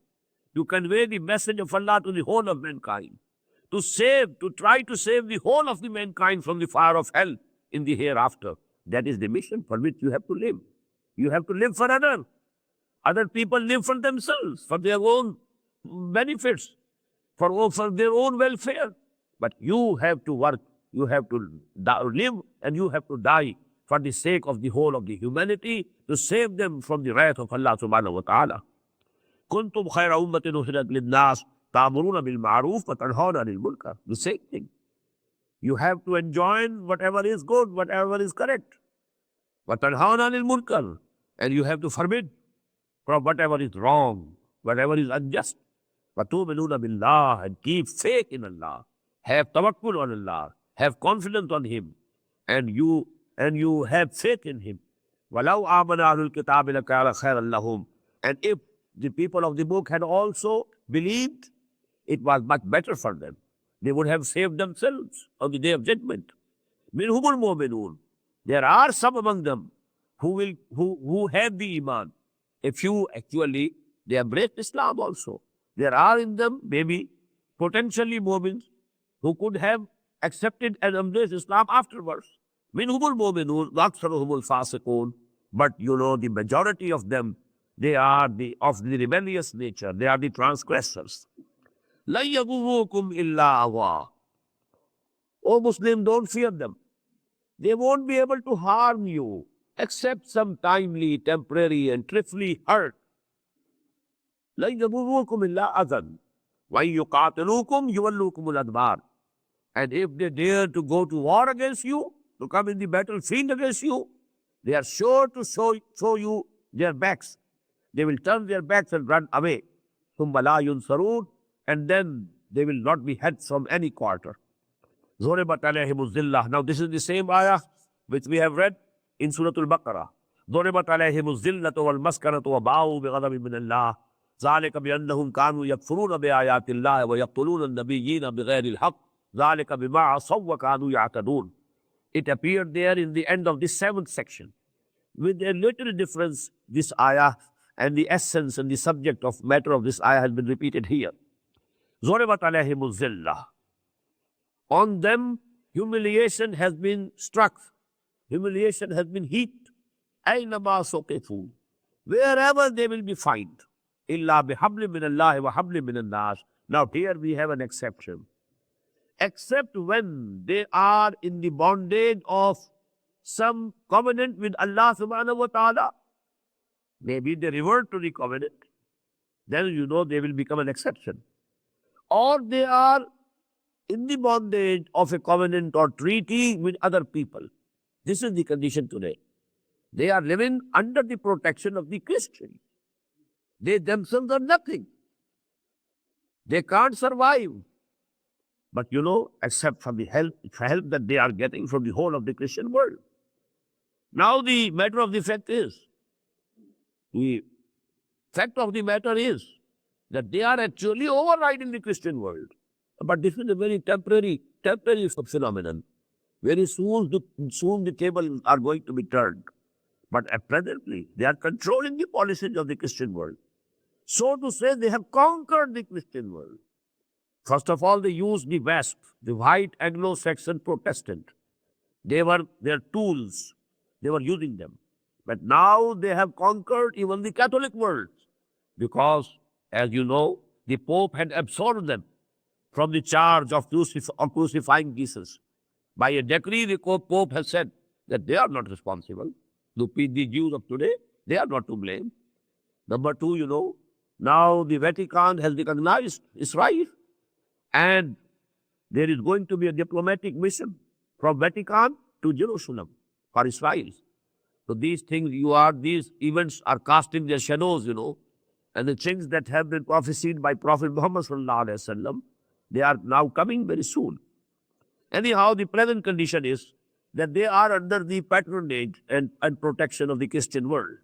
to convey the message of Allah to the whole of mankind, to try to save the whole of the mankind from the fire of hell in the hereafter. That is the mission for which you have to live. You have to live for others. Other people live for themselves, for their own benefits, for their own welfare. But you have to work, you have to live, and you have to die for the sake of the whole of the humanity, to save them from the wrath of Allah subhanahu wa ta'ala. كنتم خير أمة أخرجت للناس تأمرون بالمعروف وتنهون عن المنكر. The same thing. You have to enjoin whatever is good, whatever is correct. وتنهون عن المنكر. And you have to forbid from whatever is wrong, whatever is unjust. وتؤمنون بالله. And keep faith in Allah. Have tawakkul on Allah. Have confidence on Him. And you have faith in Him. وَلَوْ آمَنَ أَهْلُ الْكِتَابِ لَكَانَ خَيْرًا لَهُمْ. And if the people of the book had also believed, it was much better for them. They would have saved themselves on the day of judgment. مِنْهُمُ الْمُؤْمِنُونَ. There are some among them who have the iman. A few actually, they embraced Islam also. There are in them maybe potentially mu'mins who could have accepted and embraced Islam afterwards. مِنْهُمُ الْمُؤْمِنُونَ وَأَكْثَرُهُمُ الْفَاسِقُونَ. But you know, the majority of them, they are of the rebellious nature. They are the transgressors. لَن يَضُرُّوكُمْ إِلَّا أَذًى. O Muslim, don't fear them. They won't be able to harm you except some timely, temporary, and trifling hurt. لَن يَضُرُّوكُمْ إِلَّا أَذًى وَإِن يُقَاتِلُوكُمْ يُوَلُّوكُمُ الْأَدْبَارَ. And if they dare to go to war against you, to come in the battlefield against you, they are sure to show you their backs. They will turn their backs and run away. ثُمَّ لَا يُنْصَرُونَ. And then they will not be helped from any quarter. ضُرِبَتْ عَلَيْهِمُ الذِّلَّةُ. Now this is the same ayah which we have read in Surah Al-Baqarah. ضُرِبَتْ عَلَيْهِمُ الذِّلَّةُ وَالْمَسْكَنَةُ وَبَاءُوا بِغَضَبٍ مِّنَ اللَّهِ ذَلِكَ بِأَنَّهُمْ كَانُوا يَكْفُرُونَ بِآيَاتِ اللَّهِ وَيَقْتُلُونَ النَّبِيِّينَ بِغَيْرِ الْحَقِّ ذَلِكَ بِمَا عَصَوْا وَكَانُوا يَعْتَدُونَ. It appeared there in the end of the 7th section. With a little difference, this ayah and the essence and the subject of matter of this ayah has been repeated here. ضُرِبَتْ عَلَيْهِمُ الذِّلَّةُ. On them, humiliation has been struck. Humiliation has been heaped. أَيْنَمَا سُقِفُوا. Wherever they will be found. إِلَّا بِحَبْلٍ مِّنَ اللَّهِ وَحَبْلٍ مِّنَ النَّاسِ. Now here we have an exception. Except when they are in the bondage of some covenant with Allah subhanahu wa ta'ala. Maybe they revert to the covenant. Then you know they will become an exception. Or they are in the bondage of a covenant or treaty with other people. This is the condition today. They are living under the protection of the Christian. They themselves are nothing. They can't survive. But except for the help that they are getting from the whole of the Christian world. Now the matter of the fact is that they are actually overriding the Christian world. But this is a very temporary phenomenon. Very soon the table are going to be turned. But presently, they are controlling the policies of the Christian world. So to say, they have conquered the Christian world. First of all, they used the West, the white Anglo-Saxon Protestant. They were their tools. They were using them. But now they have conquered even the Catholic world. Because, as you know, the Pope had absolved them from the charge of crucifying Jesus. By a decree, the Pope has said that they are not responsible. The Jews of today, they are not to blame. Number two, now the Vatican has recognized Israel, and there is going to be a diplomatic mission from Vatican to Jerusalem for Israel. So these events are casting their shadows, and the things that have been prophesied by Prophet Muhammad sallallahu alaihi wasallam, they are now coming very soon. Anyhow, the present condition is that they are under the patronage and protection of the Christian world.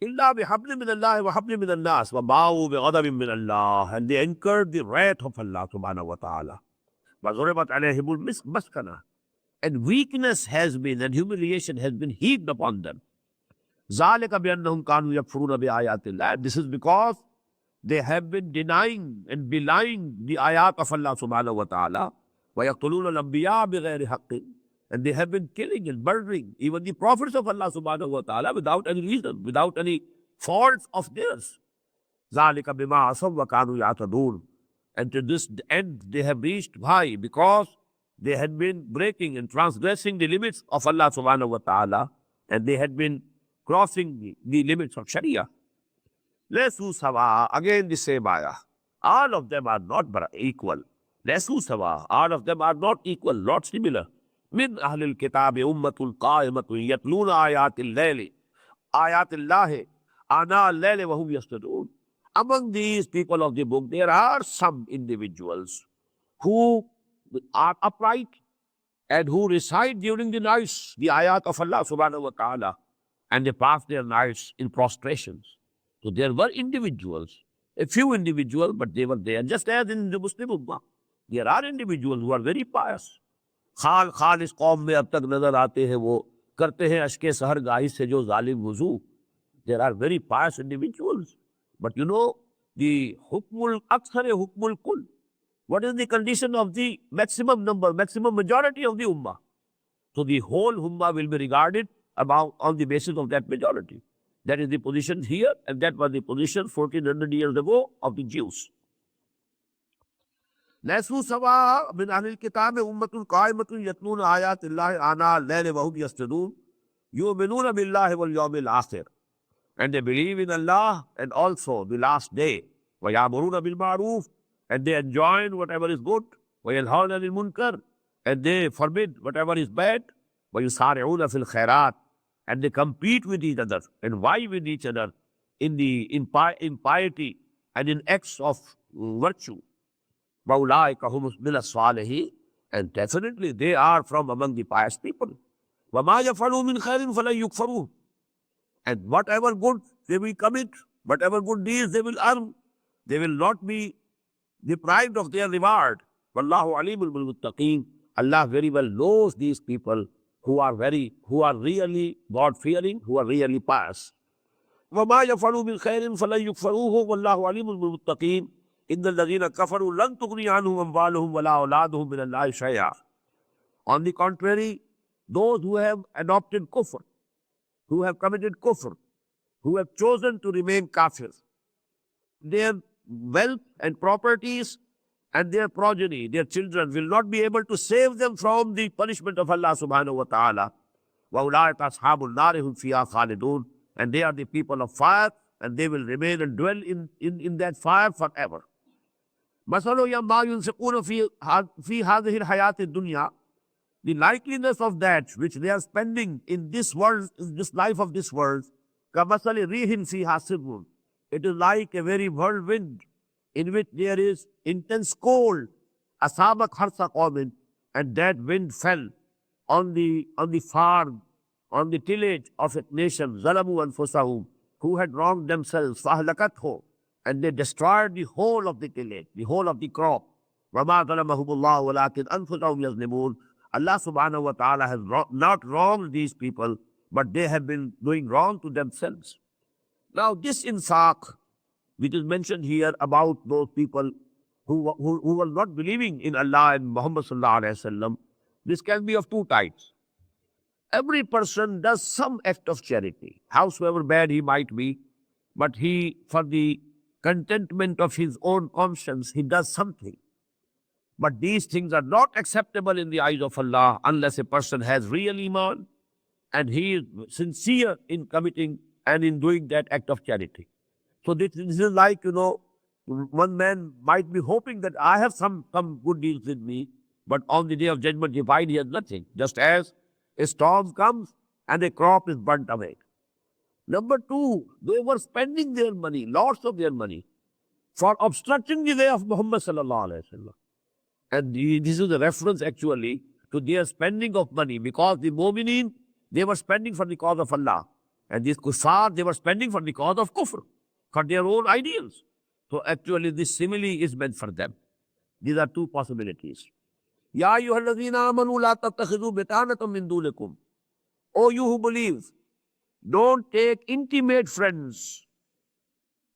إِلَّا بِحَبْلٍ مِّنَ اللَّهِ وَحَبْلٍ مِّنَ النَّاسِ وَبَاءُوا بِغَضَبٍ مِّنَ اللَّهِ, and they incurred the wrath of Allah subhanahu wa ta'ala. وَضُرِبَتْ عَلَيْهِمُ الْمَسْكَنَةُ, and weakness has been, and humiliation has been heaped upon them. ذَلِكَ بِأَنَّهُمْ كَانُوا يَكْفُرُونَ بِآيَاتِ اللَّهِ. This is because they have been denying and belying the ayat of Allah subhanahu wa ta'ala. وَيَقْتُلُونَ الْأَنْبِيَاءَ بِغَيْرِ حَقٍّ, and they have been killing and murdering even the prophets of Allah subhanahu wa ta'ala without any reason, without any faults of theirs. ذَلِكَ بِمَا عَصَوْا وَكَانُوا يَعْتَدُونَ. And to this end they have reached. Why? Because they had been breaking and transgressing the limits of Allah subhanahu wa ta'ala, and they had been crossing the limits of Sharia. Lesu sawa, again the same ayah. All of them are not equal. Lesu sawa, all of them are not equal, not similar. Min ahlil kitabi ummatul qa'imatun yatluna ayatil layli, ayatillahi ana al-layli wa hum yastajudun. Among these people of the book, there are some individuals who are upright and who recite during the nights the ayat of Allah subhanahu wa ta'ala, and they pass their nights in prostrations. So there were individuals, a few individuals, but they were there. Just as in the Muslim Ummah, there are individuals who are very pious. खाल इस कौम में अब तक नजर आते हैं, वो करते हैं अश्के सहर गाही से जो जालिम वुजू. There are very pious individuals. But the hukmul akthar hukmul kull. What is the condition of the maximum majority of the ummah? So the whole ummah will be regarded on the basis of that majority. That is the position here, and that was the position 1400 years ago of the Jews. لَيْسُوا سَوَاءً مِنْ أَهْلِ الْكِتَابِ أُمَّةٌ قَائِمَةٌ يَتْلُونَ آيَاتِ اللَّهِ آنَاءَ اللَّيْلِ وَهُمْ يَسْجُدُونَ يُؤْمِنُونَ بِاللَّهِ وَالْيَوْمِ الْآخِرِ. And they believe in Allah and also the last day. وَيَأْمُرُونَ بِالْمَعْرُوفِ, and they enjoin whatever is good. وَيَنْهَوْنَ عَنِ الْمُنْكَرِ, and they forbid whatever is bad. وَيُسَارِعُونَ فِي الْخَيْرَاتِ, and they compete with each other and vie with each other in piety and in acts of virtue. وَأُولَٰئِكَ هُمُ مِنَ الصَّالِحِينَ, and definitely they are from among the pious people. وَمَا يَفْعَلُوا مِنْ خَيْرٍ فَلَنْ يُكْفَرُوهُ, and whatever good they will commit, whatever good deeds they will earn, they will not be deprived of their reward. وَاللَّهُ عَلِيمٌ بِالْمُتَّقِينَ. Allah very well knows these people who are really God-fearing, who are really pious. وَمَا يَفْعَلُوا مِنْ خَيْرٍ فَلَنْ يُكْفَرُوهُ وَاللَّهُ عَلِيمٌ بِالْمُتَّقِينَ. إِنَّ الَّذِينَ كَفَرُوا لَنْ تُغْنِيَ عَنْهُمْ أَمْوَالُهُمْ وَلَا أَوْلَادُهُمْ مِنَ اللَّهِ شَيْئًا. On the contrary, those who have adopted kufr, who have committed kufr, who have chosen to remain kafir, their wealth and properties and their progeny, their children, will not be able to save them from the punishment of Allah subhanahu wa ta'ala. وَأُولَٰئِكَ أَصْحَابُ النَّارِ هُمْ فِيهَا خَالِدُونَ, and they are the people of fire, and they will remain and dwell in that fire forever. مثل ما ينفقون في هذه الحياة الدنيا. The likeliness of that which they are spending in this world, in this life of this world, كمثل ريح فيها سر. It is like a very whirlwind in which there is intense cold. أصابت حرث قوم, and that wind fell on the farm, on the tillage of a nation, ظلموا أنفسهم, who had wronged themselves, فأهلكته, and they destroyed the whole of the tillage, the whole of the crop. وما ظلمهم الله ولكن أنفسهم يظلمون. Allah subhanahu wa ta'ala has not wronged these people, but they have been doing wrong to themselves. Now, this infaq, which is mentioned here about those people who were not believing in Allah and Muhammad sallallahu alaihi wasallam, this can be of two types. Every person does some act of charity, howsoever bad he might be, but he, for the contentment of his own conscience, he does something. But these things are not acceptable in the eyes of Allah unless a person has real iman and he is sincere in committing and in doing that act of charity. So this is like, one man might be hoping that I have some good deeds with me, but on the day of judgment he finds he has nothing. Just as a storm comes and a crop is burnt away. Number two, they were spending their money, lots of their money, for obstructing the way of Muhammad sallallahu alaihi wasallam. And this is a reference actually to their spending of money, because the mu'mineen, they were spending for the cause of Allah. And these kuffar, they were spending for the cause of kufr, for their own ideals. So actually this simile is meant for them. These are two possibilities. Ya ayyuhalladhina amanu la tattakhidhu bitanatan min dunikum. O you who believe, don't take intimate friends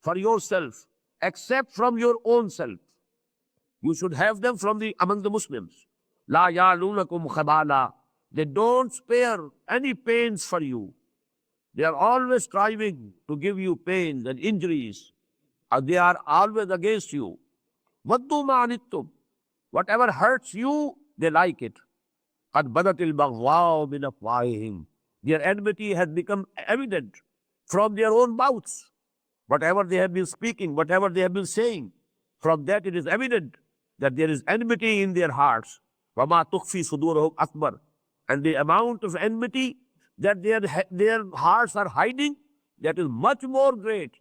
for yourself, except from your own self. You should have them from among the Muslims. La ya'lunakum khabala. They don't spare any pains for you. They are always striving to give you pains and injuries. They are always against you. Vaddu ma'anittum. Whatever hurts you, they like it. Qad badatil baghwa'u min afwahihim. Their enmity has become evident from their own mouths. Whatever they have been speaking, whatever they have been saying, from that it is evident that there is enmity in their hearts. وَمَا تُخْفِي صُدُورُهُمْ أَكْبَرُ. And the amount of enmity that their hearts are hiding, that is much more great.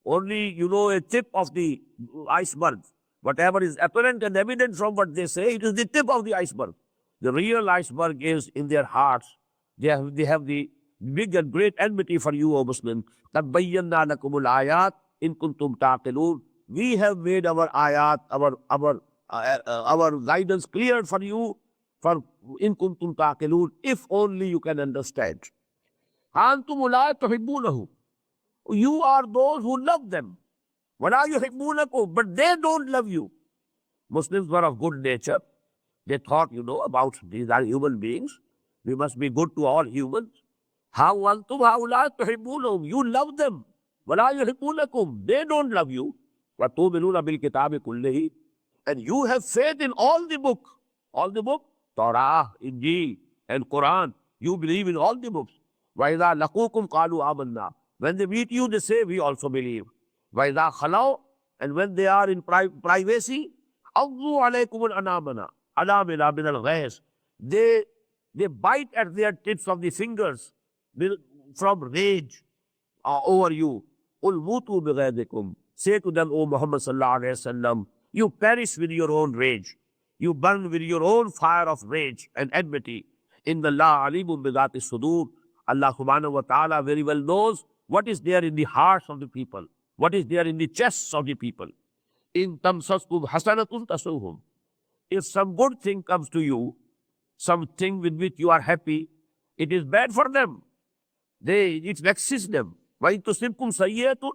Only, a tip of the iceberg. Whatever is apparent and evident from what they say, it is the tip of the iceberg. The real iceberg is in their hearts. They have the big and great enmity for you, O Muslim. قَدْ بَيَّنَّا لَكُمُ الْآيَاتِ إِن كُنْتُمْ تَعْقِلُونَ. We have made our ayat, our guidance clear for you, for in kuntum taqilun, if only you can understand. Antum la tuhibbunahu. You are those who love them. Wala yuhibbunakum, but they don't love you. Muslims were of good nature. They thought, about these are human beings. We must be good to all humans. How antum haula tuhibbunahum. You love them. Wala yuhibbunakum. They don't love you. وَتُؤْمِنُونَ بِالْكِتَابِ كُلِّهِ. And you have faith in all the book. All the book? Torah, Injil, and Quran. You believe in all the books. وَإِذَا لَقُوكُمْ قَالُوا آمَنَّا. When they meet you, they say, we also believe. وَإِذَا خَلَوْا. And when they are in privacy, عَضُّوا عَلَيْكُمُ الْأَنَامِنَا أَنَامِنَا مِنَ الْغَيْظِ. They bite at their tips of the fingers from rage over you. قُلْ مُوتُوا بِغَيْظِكُمْ. Say to them, O Muhammad sallallahu alaihi wasallam, you perish with your own rage. You burn with your own fire of rage and enmity. Inna Allah alimun bidhati sudur. Allah subhanahu wa ta'ala very well knows what is there in the hearts of the people, what is there in the chests of the people. In tamsaskum hasanatun tasuhum. If some good thing comes to you, something with which you are happy, it is bad for them. It vexes them. Wa tusibkum sayyatun.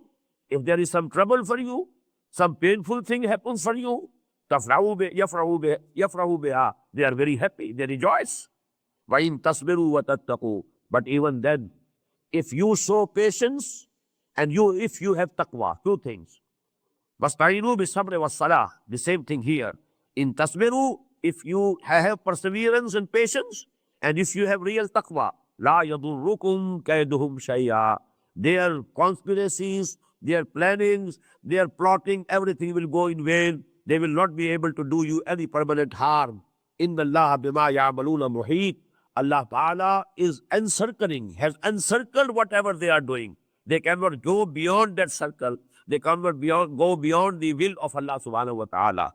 If there is some trouble for you, some painful thing happens for you, yafrahu biha. They are very happy, they rejoice. وَإِن تَصْبِرُوا وَتَتَّقُوا. But even then, if you show patience and if you have taqwa, two things. وَاسْتَعِينُوا بِالصَّبْرِ وَالصَّلَاةِ. The same thing here. In tasbiru, if you have perseverance and patience, and if you have real taqwa, لَا يَضُرُّكُمْ كَيْدُهُمْ شَيْئًا. Their conspiracies, their plannings, their plotting, everything will go in vain. they will not be able to do you any permanent harm. Inna Allah bima ya'maluna muheet. Allah Ta'ala is encircling, has encircled whatever they are doing. They cannot go beyond that circle. They cannot go beyond the will of Allah Subhanahu wa Ta'ala.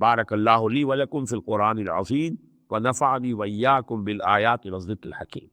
Barakallahu li wa lakum fil Quran al-Azim wa nafa'ani wa iyyakum bil ayati wa dhikr al-hakim.